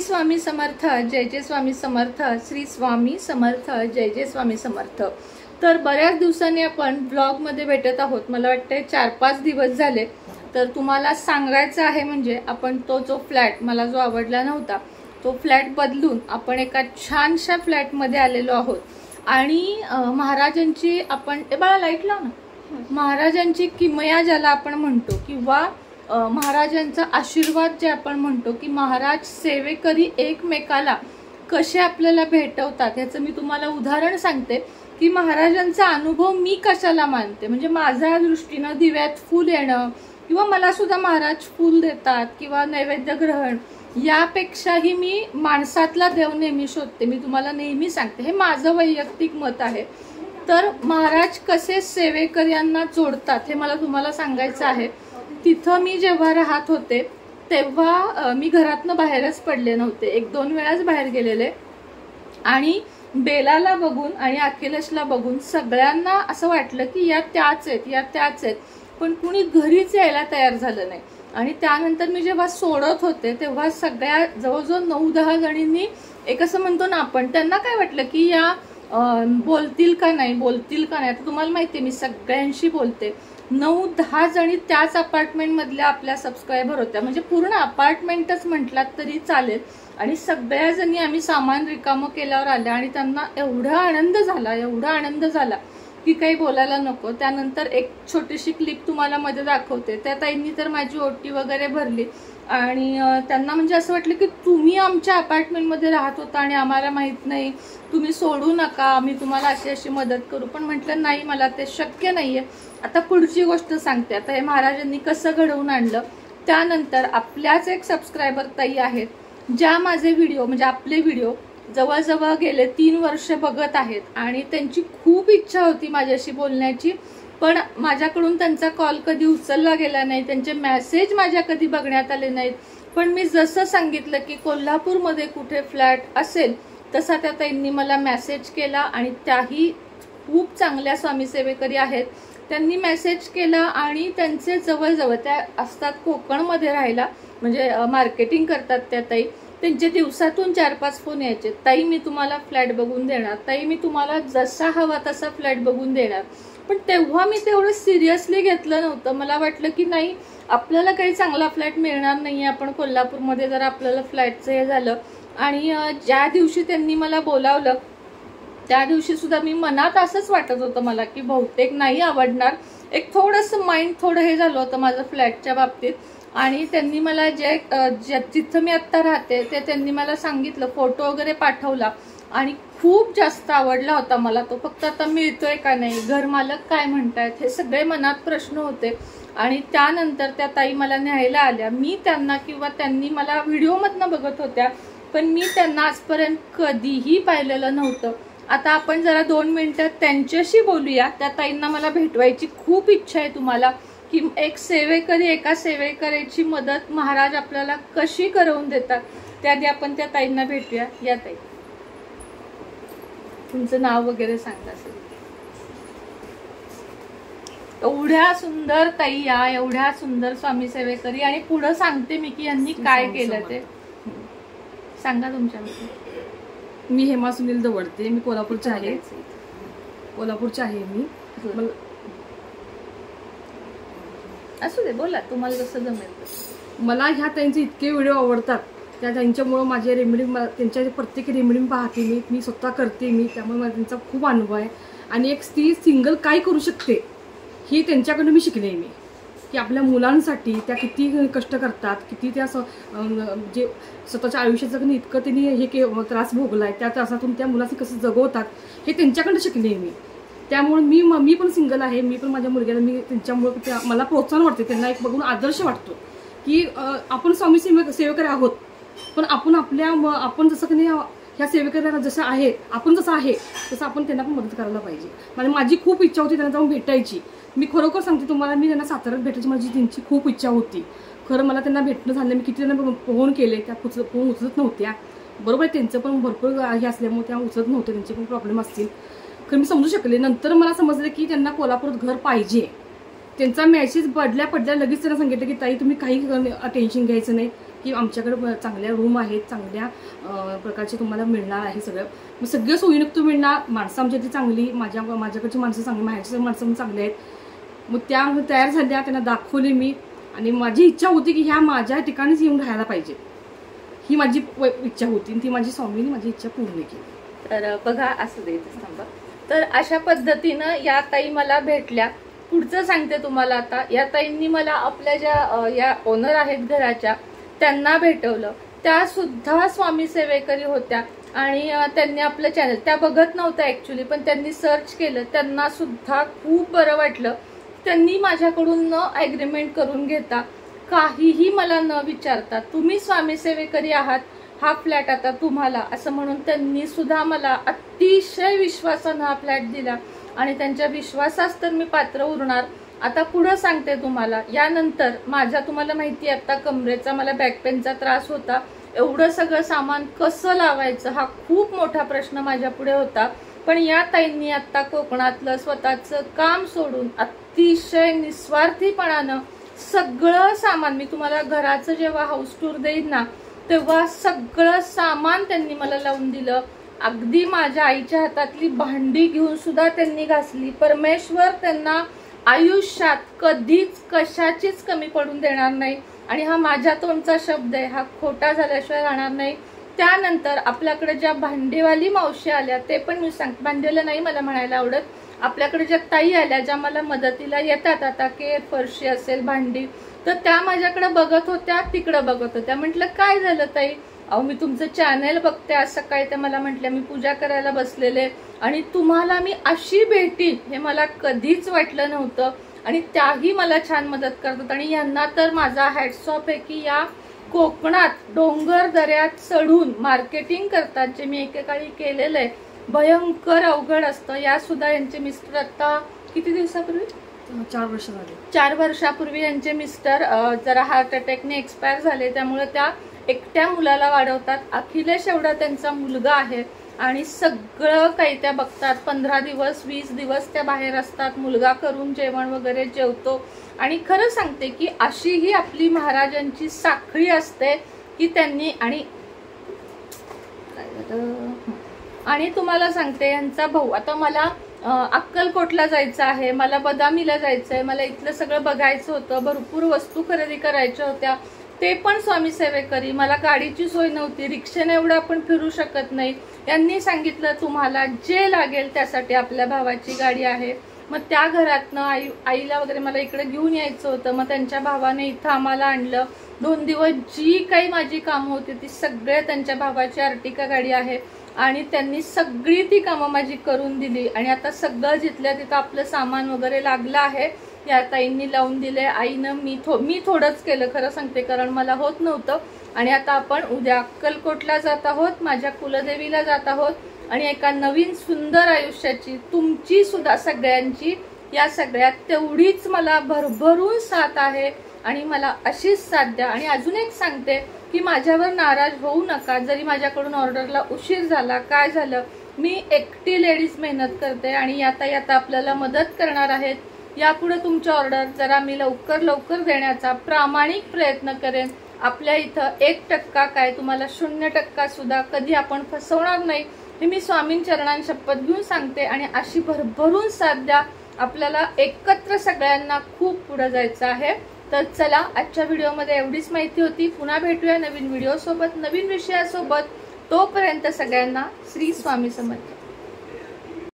स्वामी समर्थ, जय जय स्वामी समर्थ, श्री स्वामी समर्थ, जय जय स्वामी समर्थ। तर बऱ्याच दिवसांनी आपण ब्लॉगमध्ये भेटत आहोत, मला वाटते 4-5 दिवस झाले। तर तुम्हाला सांगायचं आहे म्हणजे आपण जो फ्लॅट मला जो आवडला नव्हता तो फ्लॅट बदलून आपण एका छानशा फ्लॅटमध्ये आलेलो आहोत। आणि महाराजांची आपण बाळा लाईट लाव ना, महाराजांची किमया ज्याला आपण म्हणतो किंवा महाराजांचा आशीर्वाद जे आपण म्हणतो की महाराज सेवेकरी एकमेकाला कसे आपल्याला भेटवतात याचं मी तुम्हाला उदाहरण सांगते की महाराजांचा अनुभव मी कशाला मानते। म्हणजे माझ्या दृष्टीनं दिव्यात फूल येणं किंवा मला सुद्धा महाराज फूल देतात किंवा नैवेद्य ग्रहण यापेक्षाही मी माणसातला देव नेहमी शोधते। मी तुम्हाला नेहमी सांगते, हे माझं वैयक्तिक मत आहे। तर महाराज कसे सेवेकऱ्यांना जोडतात हे मला तुम्हाला सांगायचं आहे। तिथं मी जेव्हा राहत होते तेव्हा मी घरातनं बाहेरच पडले नव्हते, 1-2 वेळाच बाहेर गेलेले। आणि बेलाला बघून आणि अखिलेशला बघून सगळ्यांना असं वाटलं की या त्याच आहेत, पण कुणी घरीच यायला तयार झालं नाही। आणि त्यानंतर मी जेव्हा सोडत होते तेव्हा सगळ्या जवळजवळ 9-10 जणींनी एक असं म्हणतो ना आपण, त्यांना काय वाटलं की या बोलतील का नाही। आता तुम्हाला माहिती आहे मी सगळ्यांशी बोलते। 9-10 जणी त्याच अपार्टमेंट मधल्या आपल्या सबस्क्रायबर होत्या, म्हणजे पूर्ण अपार्टमेंटच म्हटलात तरी चालेल। आणि सगळ्या जणी आम्ही सामान रिकामं केल्यावर आल्या आणि त्यांना एवढा आनंद झाला की काही बोलायला नको। त्यानंतर एक छोटीशी क्लिप तुम्हाला मध्ये दाखवते। त्या ताईंनी तर माझी ओटी वगैरे भरली आणि त्यांना म्हणजे असं वाटलं की तुम्ही आमच्या अपार्टमेंटमध्ये राहत होता आणि आम्हाला माहित नाही, तुम्ही सोडू नका, आम्ही तुम्हाला अशी मदत करू। पण म्हटलं नाही, मला ते शक्य नाहीये। आता पुढची गोष्ट सांगते, आता हे महाराजांनी कसं घडवून आणलं। त्यानंतर आपल्याच एक सबस्क्रायबर ताई आहेत ज्या माझे व्हिडिओ म्हणजे आपले व्हिडिओ जवळजवळ गेले 3 वर्ष बघत आहेत आणि त्यांची खूप इच्छा होती माझ्याशी बोलण्याची, पण माझ्याकडून त्यांचा कॉल कधी उचलला गेला नाही, त्यांचे मेसेज माझ्या कधी बघण्यात आले नाहीत। पण मी जसं सांगितलं की कोल्हापूरमध्ये कुठे फ्लॅट असेल तसा त्या ताईंनी मला मेसेज केला आणि त्याही खूप चांगल्या स्वामी सेवेकरी आहेत। त्यांनी मेसेज केला आणि त्यांचे जवळजवळ त्या असतात कोकणमध्ये राहायला, म्हणजे मार्केटिंग करतात त्या ताई। त्यांचे दिवसातून 4-5 फोन यायचे, ताई मी तुम्हाला फ्लॅट बघून देणार, ताई मी तुम्हाला जसा हवा तसा फ्लॅट बघून देणार। पण तेव्हा मी तेवढं सिरियसली घेतलं नव्हतं। मला वाटलं की नाही, आपल्याला काही चांगला फ्लॅट मिळणार नाहीये आपण कोल्हापूरमध्ये जर आपल्याला फ्लॅटचं हे झालं। आणि ज्या दिवशी त्यांनी मला बोलावलं त्या दिवशी सुद्धा मी मनात असंच वाटत होतं मला की बहुतेक नाही आवडणार। एक थोडंसं माइंड थोडं हे झालं होतं माझं फ्लॅटच्या बाबतीत। आणि त्यांनी मला जिथं मी आत्ता राहते ते त्यांनी मला सांगितलं, फोटो वगैरे पाठवला आणि खूप जास्त आवडला होता मला तो। फक्त आता मिळतोय का नाही, घर मालक काय म्हणतायत, हे सगळे मनात प्रश्न होते। आणि त्यानंतर त्या ताई मला न्यायला आल्या। मी त्यांना किंवा त्यांनी मला व्हिडिओमधनं बघत होत्या, पण मी त्यांना आजपर्यंत कधीही पाहिलेलं नव्हतं। आता आपण जरा 2 मिनिटं त्यांच्याशी बोलूया। त्या ताईंना मला भेटवायची खूप इच्छा आहे तुम्हाला की एक सेवेकरी एका सेवेकरीची मदत महाराज आपल्याला कशी करवून देतात। त्याआधी आपण त्या ताईंना भेटूया। या ताई, तुमचं नाव वगैरे सांगा असेल। एवढ्या सुंदर ताई या, एवढ्या सुंदर स्वामी सेवेकरी, आणि पुढे सांगते मी की यांनी काय केलं ते सांगा तुमच्याबद्दल। मी हेमा सुनील दवडते, मी कोल्हापूरचे आहे। मी असू दे, बोला तुम्हाला जसं जमेल। मला ह्या ताईंचे इतके व्हिडिओ आवडतात, त्या त्यांच्यामुळे माझे रेमेडी, त्यांच्या प्रत्येक रेमेडी पाहते मी स्वतः करते मी, त्यामुळे मला त्यांचा खूप अनुभव आहे। आणि एक स्त्री सिंगल काय करू शकते ही त्यांच्याकडून मी शिकले मी, की आपल्या मुलांसाठी त्या किती कष्ट करतात, किती त्या जे स्वतःच्या आयुष्याचं इतकं त्यांनी हे त्रास भोगलाय, त्या त्रासातून त्या मुलांना कसं जगवतात हे त्यांच्याकडे शिकले मी। त्यामुळे मी पण सिंगल आहे, मी पण माझ्या मुलग्याला मी त्यांच्यामुळे मला प्रोत्साहन वाटते, त्यांना एक बघून आदर्श वाटतो की आपण स्वामी सेवेकरी आहोत, पण आपण जसं की ह्या सेवेकऱ्यांना जसं आहे, आपण जसं आहे तसं आपण त्यांना पण मदत करायला पाहिजे। म्हणजे माझी खूप इच्छा होती त्यांना जाऊन भेटायची। मी खरोखर सांगते तुम्हाला, मी त्यांना साताऱ्यात भेटायची माझी त्यांची खूप इच्छा होती। खरं मला त्यांना भेटणं झालं, मी किती त्यांना फोन केले, त्या फोन उचलत नव्हत्या। बरोबर, त्यांचं पण भरपूर हे असल्यामुळे त्या उचलत नव्हते, त्यांचे पण प्रॉब्लेम असतील, खरं मी समजू शकले। नंतर मला समजलं की त्यांना कोल्हापूरात घर पाहिजे। त्यांचा मेसेज पडल्या लगेच त्यांना सांगितलं की ताई तुम्ही काही टेन्शन घ्यायचं नाही, की आमच्याकडे चांगल्या रूम आहेत, चांगल्या प्रकारचे तुम्हाला मिळणार आहे सगळं. मग सगळं सोयीयुक्त मिळणार. माणसं आमच्या इथे चांगली, माझ्याकडची माणसं चांगली, माहेरची माणसं पण चांगली आहेत. मग त्या तयार झाल्या, त्यांना दाखवले मी. आणि माझी इच्छा होती की ह्या माझ्या ठिकाणीच येऊन राहायला पाहिजे, ही माझी इच्छा होती. ती माझी स्वामींनी माझी इच्छा पूर्ण केली. तर बघा, असं द्यायचं थांबा. तर अशा पद्धतीनं या ताई मला भेटल्या. पुढचं सांगते तुम्हाला. आता या ताईंनी मला आपल्या ज्या या ओनर आहेत घराच्या, त्यांना भेटवलं. त्या सुद्धा स्वामी सेवेकरी होत्या आणि त्यांनी आपलं चॅनल त्या बघत नव्हत्या ऍक्च्युली, पण त्यांनी सर्च केलं. त्यांना सुद्धा खूप बरं वाटलं. त्यांनी माझ्याकडून न ॲग्रीमेंट करून घेता, काहीही मला न विचारता, तुम्ही स्वामी सेवेकरी आहात, हा फ्लॅट आता तुम्हाला, असं म्हणून त्यांनी सुद्धा मला अतिशय विश्वासानं हा फ्लॅट दिला. आणि त्यांच्या विश्वासास तर मी पात्र उरणार. आता पुढं सांगते तुम्हाला. यानंतर माझ्या, तुम्हाला माहिती आहे आता कमरेचा मला बॅक पेनचा त्रास होता. एवढं सगळं सामान कसं लावायचं हा खूप मोठा प्रश्न माझ्या पुढे होता. पण या ताईंनी आता कोकणातलं स्वतःचं काम सोडून अतिशय निस्वार्थीपणानं सगळं सामान, मी तुम्हाला घराचं जेव्हा हाऊस टूर देईन ना तेव्हा सगळं सामान त्यांनी मला लावून दिलं. अगदी माझ्या आईच्या हातातली भांडी घेऊन सुद्धा त्यांनी घासली. परमेश्वर त्यांना आयुष्यात कधीच कशाचीच कमी पडून देणार नाही. आणि हा माझ्या तोंडचा शब्द आहे, हा खोटा झाल्याशिवाय राहणार नाही. त्यानंतर आपल्याकडे ज्या भांडेवाली मावशी आल्या, ते पण मी सांगते, भांडेला नाही मला म्हणायला आवडत, आपल्याकडे ज्या ताई आल्या ज्या मला मदतीला येतात, आता केर फरशी असेल भांडी, तर त्या माझ्याकडे बघत होत्या, तिकडं बघत होत्या. म्हटलं काय झालं ताई? अहो मी तुमचं चॅनल बघते. आज सकाळी त्या मला म्हटल्या मी पूजा करायला बसलेले आणि तुम्हाला मी अशी भेटीन हे मला कधीच वाटलं नव्हतं. आणि त्याही मला छान मदत करतात. आणि यांना तर माझा हॅट्स ऑफ आहे की या कोकणात डोंगर दऱ्यात चढून मार्केटिंग करतात, जे मी एकेकाळी केलेलं आहे. भयंकर अवघड असतं. या सुद्धा यांचे मिस्टर आता किती दिवसापूर्वी, 4 वर्ष झाले, 4 वर्षापूर्वी यांचे मिस्टर जरा हार्ट अटॅकने एक्सपायर झाले. त्यामुळे त्या एकट्या मुलाला वाढवतात. अखिलेश एवढा त्यांचा मुलगा आहे आणि सगळं काही त्या बघतात. 15 दिवस 20 दिवस त्या बाहेर असतात. मुलगा करून जेवण वगैरे जेवतो. आणि खरं सांगते की अशी ही आपली महाराजांची साखळी असते की त्यांनी, आणि तुम्हाला सांगते यांचा भाऊ, आता मला अक्कलकोटला जायचं आहे, मला बदामीला जायचं आहे, मला इथलं सगळं बघायचं होतं, भरपूर वस्तू खरेदी करायच्या होत्या, ते पण स्वामी सेवेकरी. मला गाडीची सोय नव्हती, रिक्षेने एवढं आपण फिरू शकत नाही. यांनी सांगितलं तुम्हाला जे लागेल त्यासाठी आपल्या भावाची गाडी आहे. मग त्या घरातनं आईला वगैरे मला इकडे घेऊन यायचं होतं. मग त्यांच्या भावाने इथं आम्हाला आणलं. 2 दिवस जी काही माझी कामं होती ती सगळे त्यांच्या भावाची अर्टिका गाडी आहे आणि त्यांनी सगळी ती कामं माझी करून दिली. आणि आता सगळं जिथल्या तिथं आपलं सामान वगैरे लागलं आहे, या ताईंनी लावून दिले. आईनं मी थोडंच केलं खरं सांगते, कारण मला होत नव्हतं. आणि आता आपण उद्या अक्कलकोटला जात आहोत, माझ्या कुलदेवीला जात आहोत आणि एका नवीन सुंदर आयुष्याची, तुमची सुद्धा सगळ्यांची, या सगळ्यात तेवढीच मला भरभरून साथ आहे. आणि मला अशीच साथ द्या. आणि अजून एक सांगते की माझ्यावर नाराज होऊ नका. जरी माझ्याकडून ऑर्डरला उशीर झाला, काय झालं, मी एकटी लेडीज मेहनत करते आणि याता आपल्याला मदत करणार आहेत. यापुढे तुमची ऑर्डर जरा मी लवकर देण्याचा प्रामाणिक प्रयत्न करेन. आपल्या इथं 1% काय, तुम्हाला 0% सुद्धा कधी आपण फसवणार नाही, हे मी स्वामींचरणां शपथ घेऊन सांगते. आणि अशी भरभरून साथ द्या. आपल्याला एकत्र सगळ्यांना खूप पुढे जायचं आहे. तर चला, आजच्या व्हिडिओमध्ये एवढीच माहिती होती. पुन्हा भेटूया नवीन व्हिडिओ सोबत, नवीन विषयासोबत. तोपर्यंत सगळ्यांना श्री स्वामी समर्थ.